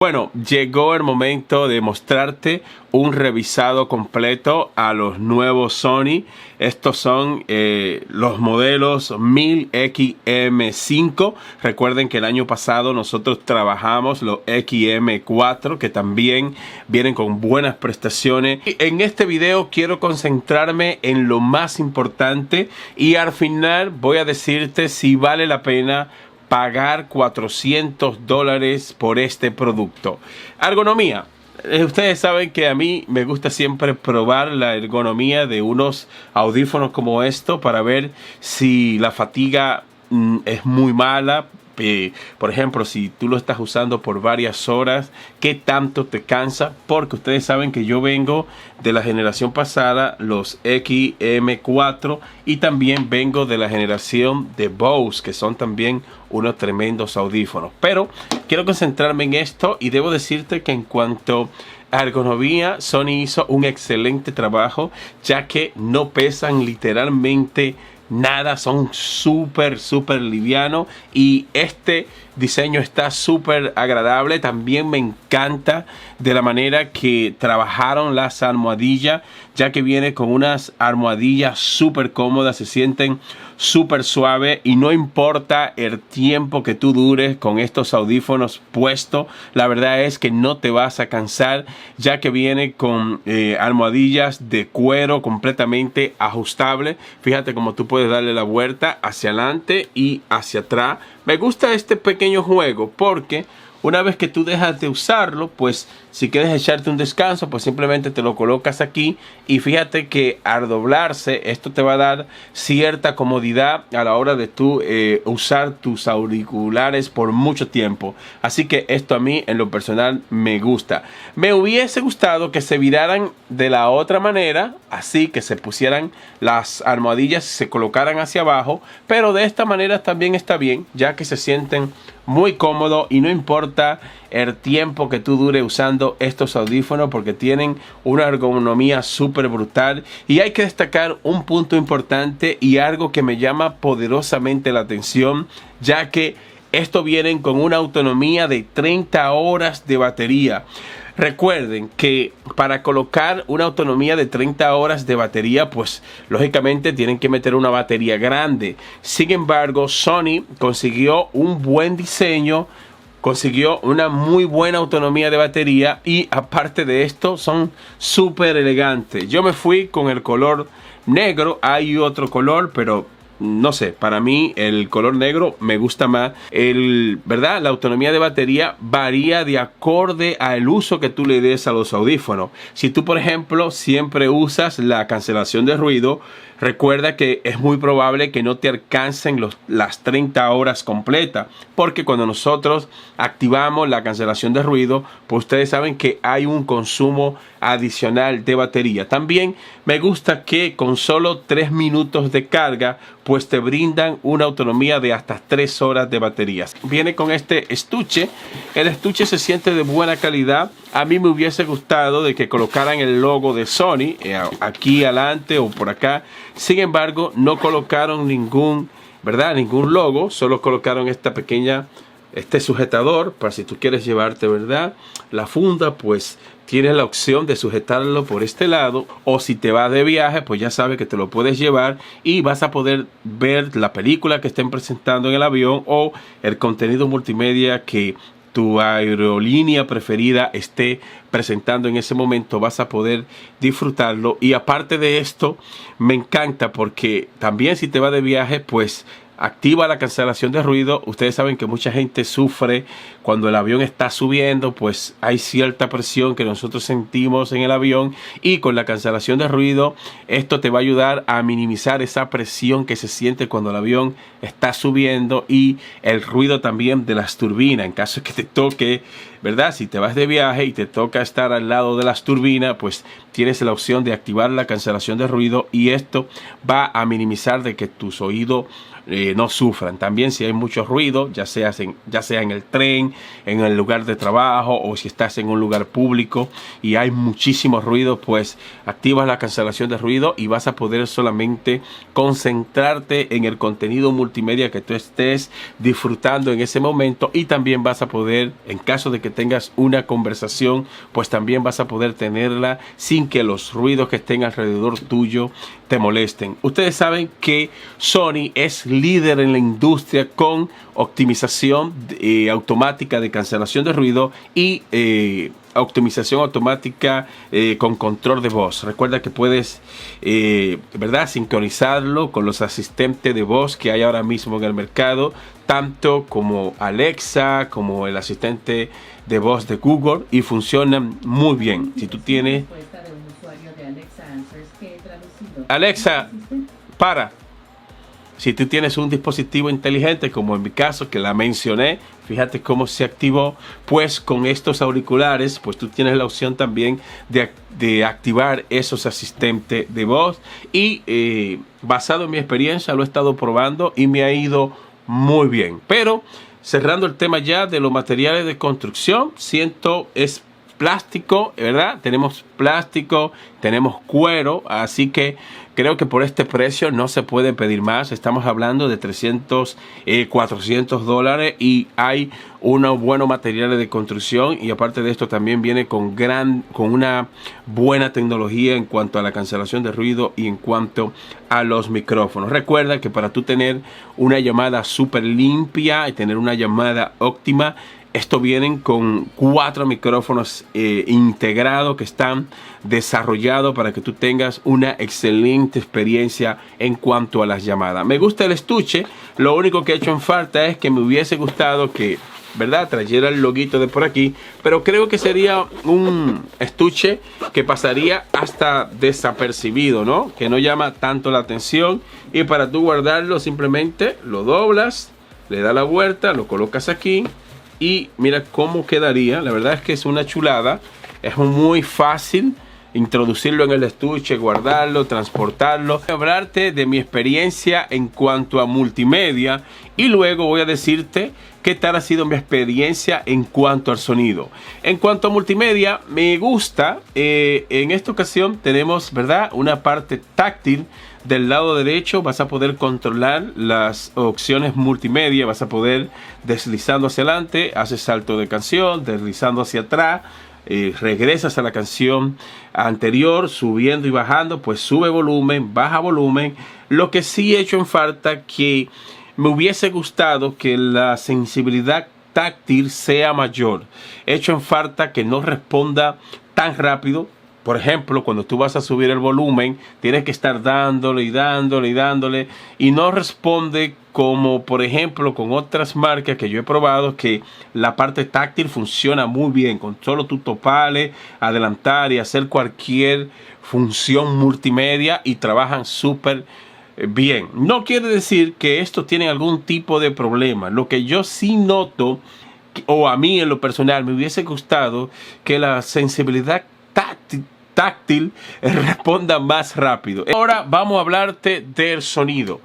Bueno, llegó el momento de mostrarte un revisado completo a los nuevos Sony. Estos son los modelos 1000XM5. Recuerden que el año pasado nosotros trabajamos los XM4, que también vienen con buenas prestaciones. Y en este video quiero concentrarme en lo más importante y al final voy a decirte si vale la pena pagar $400 por este producto. Ergonomía. Ustedes saben que a mí me gusta siempre probar la ergonomía de unos audífonos como esto para ver si la fatiga es muy mala. Por ejemplo, si tú lo estás usando por varias horas, ¿qué tanto te cansa? Porque ustedes saben que yo vengo de la generación pasada, los XM4, y también vengo de la generación de Bose, que son también unos tremendos audífonos. Pero quiero concentrarme en esto y debo decirte que en cuanto a ergonomía, Sony hizo un excelente trabajo, ya que no pesan literalmente nada, son súper livianos y este diseño está súper agradable. También me encanta de la manera que trabajaron las almohadillas, ya que viene con unas almohadillas súper cómodas, se sienten súper suaves y no importa el tiempo que tú dures con estos audífonos puestos, la verdad es que no te vas a cansar, ya que viene con almohadillas de cuero completamente ajustable. Fíjate cómo tú puedes darle la vuelta hacia adelante y hacia atrás. Me gusta este pequeño juego porque una vez que tú dejas de usarlo, pues si quieres echarte un descanso, pues simplemente te lo colocas aquí y fíjate que al doblarse esto te va a dar cierta comodidad a la hora de tú usar tus auriculares por mucho tiempo. Así que esto a mí en lo personal me gusta. Me hubiese gustado que se viraran de la otra manera, así que se pusieran las almohadillas, se colocaran hacia abajo, pero de esta manera también está bien, ya que se sienten muy cómodo y no importa el tiempo que tú dure usando estos audífonos porque tienen una ergonomía súper brutal. Y hay que destacar un punto importante y algo que me llama poderosamente la atención, ya que estos vienen con una autonomía de 30 horas de batería. Recuerden que para colocar una autonomía de 30 horas de batería, pues lógicamente tienen que meter una batería grande. Sin embargo, Sony consiguió un buen diseño, consiguió una muy buena autonomía de batería y aparte de esto son súper elegantes. Yo me fui con el color negro, hay otro color, pero no sé, para mí el color negro me gusta más. ¿Verdad? La autonomía de batería varía de acorde al uso que tú le des a los audífonos. Si tú, por ejemplo, siempre usas la cancelación de ruido, recuerda que es muy probable que no te alcancen las 30 horas completas, porque cuando nosotros activamos la cancelación de ruido, pues ustedes saben que hay un consumo adicional de batería. También me gusta que con solo 3 minutos de carga, pues te brindan una autonomía de hasta 3 horas de baterías. Viene con este estuche. El estuche se siente de buena calidad. A mí me hubiese gustado de que colocaran el logo de Sony aquí adelante o por acá. Sin embargo, no colocaron ningún logo. Solo colocaron este sujetador para si tú quieres llevarte, ¿verdad?, la funda, pues tienes la opción de sujetarlo por este lado, o si te vas de viaje, pues ya sabes que te lo puedes llevar y vas a poder ver la película que estén presentando en el avión o el contenido multimedia que tu aerolínea preferida esté presentando en ese momento. Vas a poder disfrutarlo. Y aparte de esto, me encanta porque también si te vas de viaje, pues activa la cancelación de ruido. Ustedes saben que mucha gente sufre cuando el avión está subiendo, pues hay cierta presión que nosotros sentimos en el avión, y con la cancelación de ruido esto te va a ayudar a minimizar esa presión que se siente cuando el avión está subiendo y el ruido también de las turbinas en caso de que te toque, ¿verdad? Si te vas de viaje y te toca estar al lado de las turbinas, pues tienes la opción de activar la cancelación de ruido y esto va a minimizar de que tus oídos no sufran. También si hay mucho ruido, ya sea en el tren, en el lugar de trabajo o si estás en un lugar público y hay muchísimo ruido, pues activas la cancelación de ruido y vas a poder solamente concentrarte en el contenido multimedia que tú estés disfrutando en ese momento, y también vas a poder, en caso de que tengas una conversación, pues también vas a poder tenerla sin que los ruidos que estén alrededor tuyo te molesten. Ustedes saben que Sony es líder en la industria con optimización automática de cancelación de ruido y optimización automática con control de voz. Recuerda que puedes ¿verdad?, sincronizarlo con los asistentes de voz que hay ahora mismo en el mercado, tanto como Alexa, como el asistente de voz de Google, y funcionan muy bien. Si tú tienes Alexa, para. Si tú tienes un dispositivo inteligente, como en mi caso, que la mencioné, fíjate cómo se activó. Pues con estos auriculares, pues tú tienes la opción también de activar esos asistentes de voz. Y basado en mi experiencia, lo he estado probando y me ha ido muy bien. Pero cerrando el tema ya de los materiales de construcción, es plástico, ¿verdad? Tenemos plástico, tenemos cuero, así que creo que por este precio no se puede pedir más. Estamos hablando de 300, 400 dólares y hay unos buenos materiales de construcción, y aparte de esto también viene con una buena tecnología en cuanto a la cancelación de ruido y en cuanto a los micrófonos. Recuerda que para tú tener una llamada súper limpia y tener una llamada óptima, esto vienen con 4 micrófonos integrados que están desarrollados para que tú tengas una excelente experiencia en cuanto a las llamadas. Me gusta el estuche. Lo único que he hecho en falta es que me hubiese gustado que, ¿verdad?, trayera el loguito de por aquí, pero creo que sería un estuche que pasaría hasta desapercibido, ¿no? Que no llama tanto la atención, y para tú guardarlo simplemente lo doblas, le das la vuelta, lo colocas aquí y mira cómo quedaría. La verdad es que es una chulada. Es muy fácil introducirlo en el estuche, guardarlo, transportarlo. Voy a hablarte de mi experiencia en cuanto a multimedia y luego voy a decirte qué tal ha sido mi experiencia en cuanto al sonido. En cuanto a multimedia, me gusta. En esta ocasión tenemos, ¿verdad?, una parte táctil. Del lado derecho vas a poder controlar las opciones multimedia. Vas a poder deslizando hacia adelante, haces salto de canción, deslizando hacia atrás, regresas a la canción anterior, subiendo y bajando, pues sube volumen, baja volumen. Lo que sí he hecho en falta, que me hubiese gustado que la sensibilidad táctil sea mayor. He hecho en falta que no responda tan rápido. Por ejemplo, cuando tú vas a subir el volumen, tienes que estar dándole y dándole y dándole, y no responde como, por ejemplo, con otras marcas que yo he probado, que la parte táctil funciona muy bien. Con solo tu topale, adelantar y hacer cualquier función multimedia, y trabajan súper bien. No quiere decir que esto tiene algún tipo de problema. Lo que yo sí noto, o a mí en lo personal me hubiese gustado, que la sensibilidad táctil responda más rápido. Ahora vamos a hablarte del sonido.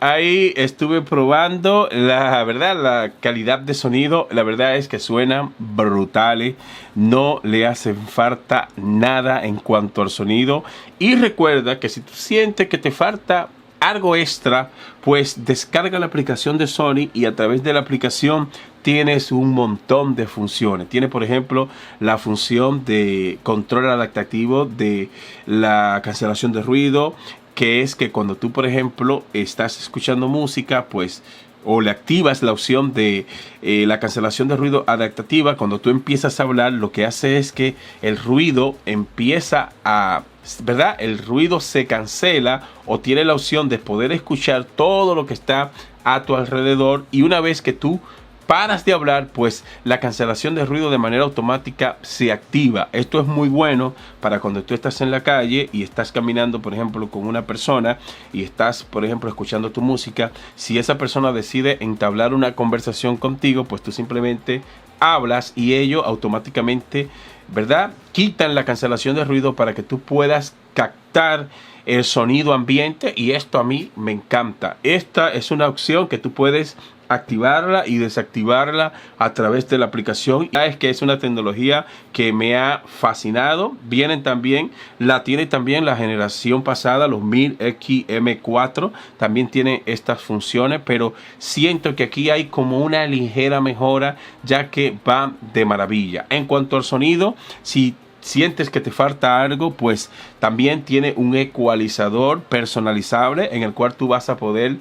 Ahí estuve probando, la verdad, la calidad de sonido. La verdad es que suenan brutales, no le hace falta nada en cuanto al sonido. Y recuerda que si tú sientes que te falta algo extra, pues descarga la aplicación de Sony, y a través de la aplicación tienes un montón de funciones. Tiene, por ejemplo, la función de control adaptativo de la cancelación de ruido, que es que cuando tú, por ejemplo, estás escuchando música, pues, o le activas la opción de la cancelación de ruido adaptativa, cuando tú empiezas a hablar, lo que hace es que el ruido empieza a, ¿verdad?, el ruido se cancela, o tiene la opción de poder escuchar todo lo que está a tu alrededor. Y una vez que tú paras de hablar, pues la cancelación de ruido de manera automática se activa. Esto es muy bueno para cuando tú estás en la calle y estás caminando, por ejemplo, con una persona y estás, por ejemplo, escuchando tu música. Si esa persona decide entablar una conversación contigo, pues tú simplemente hablas y ellos automáticamente, ¿verdad?, quitan la cancelación de ruido para que tú puedas captar el sonido ambiente, y esto a mí me encanta. Esta es una opción que tú puedes activarla y desactivarla a través de la aplicación. Es que es una tecnología que me ha fascinado. Tiene también la generación pasada, los 1000XM4 también tiene estas funciones, pero siento que aquí hay como una ligera mejora, ya que va de maravilla. En cuanto al sonido, si sientes que te falta algo, pues también tiene un ecualizador personalizable en el cual tú vas a poder,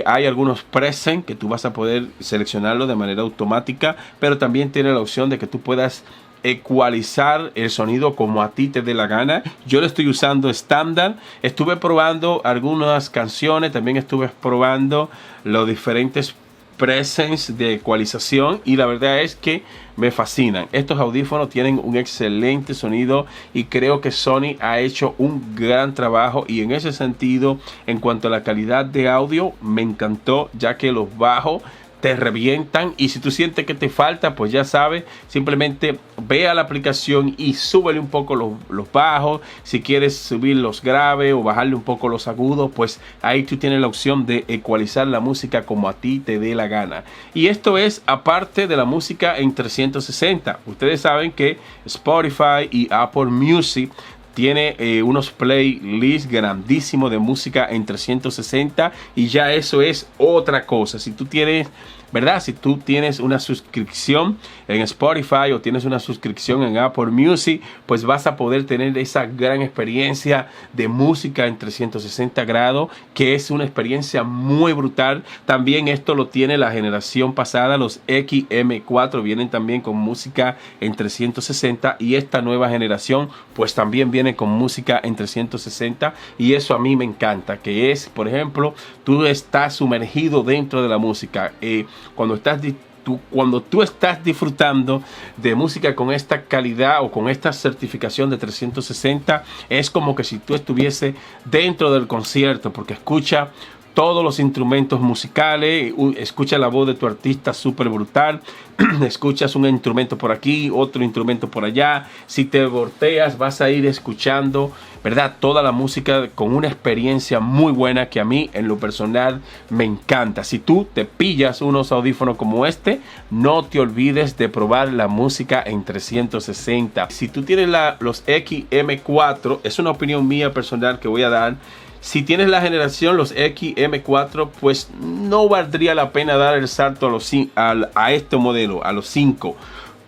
hay algunos presets que tú vas a poder seleccionarlo de manera automática, pero también tiene la opción de que tú puedas ecualizar el sonido como a ti te dé la gana. Yo lo estoy usando estándar. Estuve probando algunas canciones, también estuve probando los diferentes presets de ecualización, y la verdad es que me fascinan. Estos audífonos tienen un excelente sonido y creo que Sony ha hecho un gran trabajo, y en ese sentido, en cuanto a la calidad de audio, me encantó, ya que los bajos te revientan, y si tú sientes que te falta, pues ya sabes, simplemente ve a la aplicación y súbele un poco los bajos. Si quieres subir los graves o bajarle un poco los agudos, pues ahí tú tienes la opción de ecualizar la música como a ti te dé la gana. Y esto es aparte de la música en 360. Ustedes saben que Spotify y Apple Music tiene unos playlists grandísimos de música en 360, y ya eso es otra cosa. Si tú tienes, ¿verdad?, si tú tienes una suscripción en Spotify o tienes una suscripción en Apple Music, pues vas a poder tener esa gran experiencia de música en 360 grados, que es una experiencia muy brutal. También esto lo tiene la generación pasada, los XM4 vienen también con música en 360, y esta nueva generación pues también viene con música en 360, y eso a mí me encanta, que es, por ejemplo, tú estás sumergido dentro de la música. Cuando tú estás disfrutando de música con esta calidad o con esta certificación de 360, es como que si tú estuviese dentro del concierto, porque escucha todos los instrumentos musicales, escucha la voz de tu artista súper brutal, escuchas un instrumento por aquí, otro instrumento por allá. Si te volteas, vas a ir escuchando, ¿verdad?, toda la música con una experiencia muy buena que a mí en lo personal me encanta. Si tú te pillas unos audífonos como este, no te olvides de probar la música en 360. Si tú tienes los XM4, es una opinión mía personal que voy a dar. Si tienes la generación, los XM4, pues no valdría la pena dar el salto a este modelo, a los 5.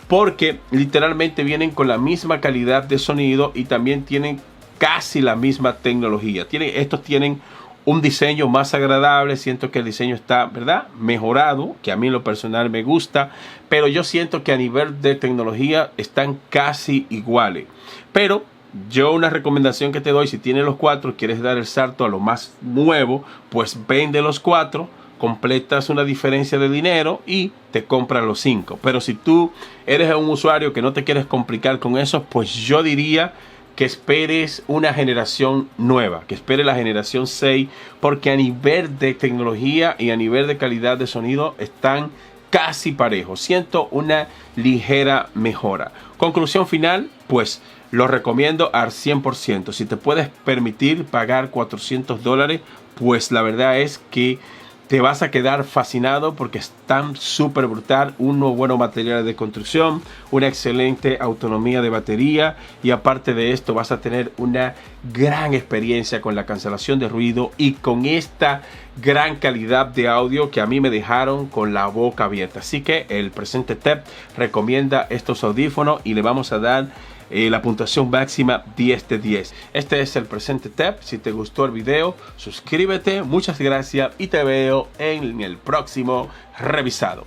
Porque literalmente vienen con la misma calidad de sonido y también tienen casi la misma tecnología. Estos tienen un diseño más agradable. Siento que el diseño está, ¿verdad?, mejorado, que a mí en lo personal me gusta. Pero yo siento que a nivel de tecnología están casi iguales. Pero yo una recomendación que te doy, si tienes los 4, quieres dar el salto a lo más nuevo, pues vende los 4, completas una diferencia de dinero y te compras los 5. Pero si tú eres un usuario que no te quieres complicar con eso, pues yo diría que esperes una generación nueva, que esperes la generación 6, porque a nivel de tecnología y a nivel de calidad de sonido están casi parejos. Siento una ligera mejora. Conclusión final, pues lo recomiendo al 100%. Si te puedes permitir pagar $400, pues la verdad es que te vas a quedar fascinado, porque están súper brutal. Unos buenos materiales de construcción, una excelente autonomía de batería, y aparte de esto vas a tener una gran experiencia con la cancelación de ruido y con esta gran calidad de audio que a mí me dejaron con la boca abierta. Así que el Presente Tech recomienda estos audífonos y le vamos a dar la puntuación máxima 10 de 10. Este es el Presente Tech. Si te gustó el video, suscríbete. Muchas gracias y te veo en el próximo revisado.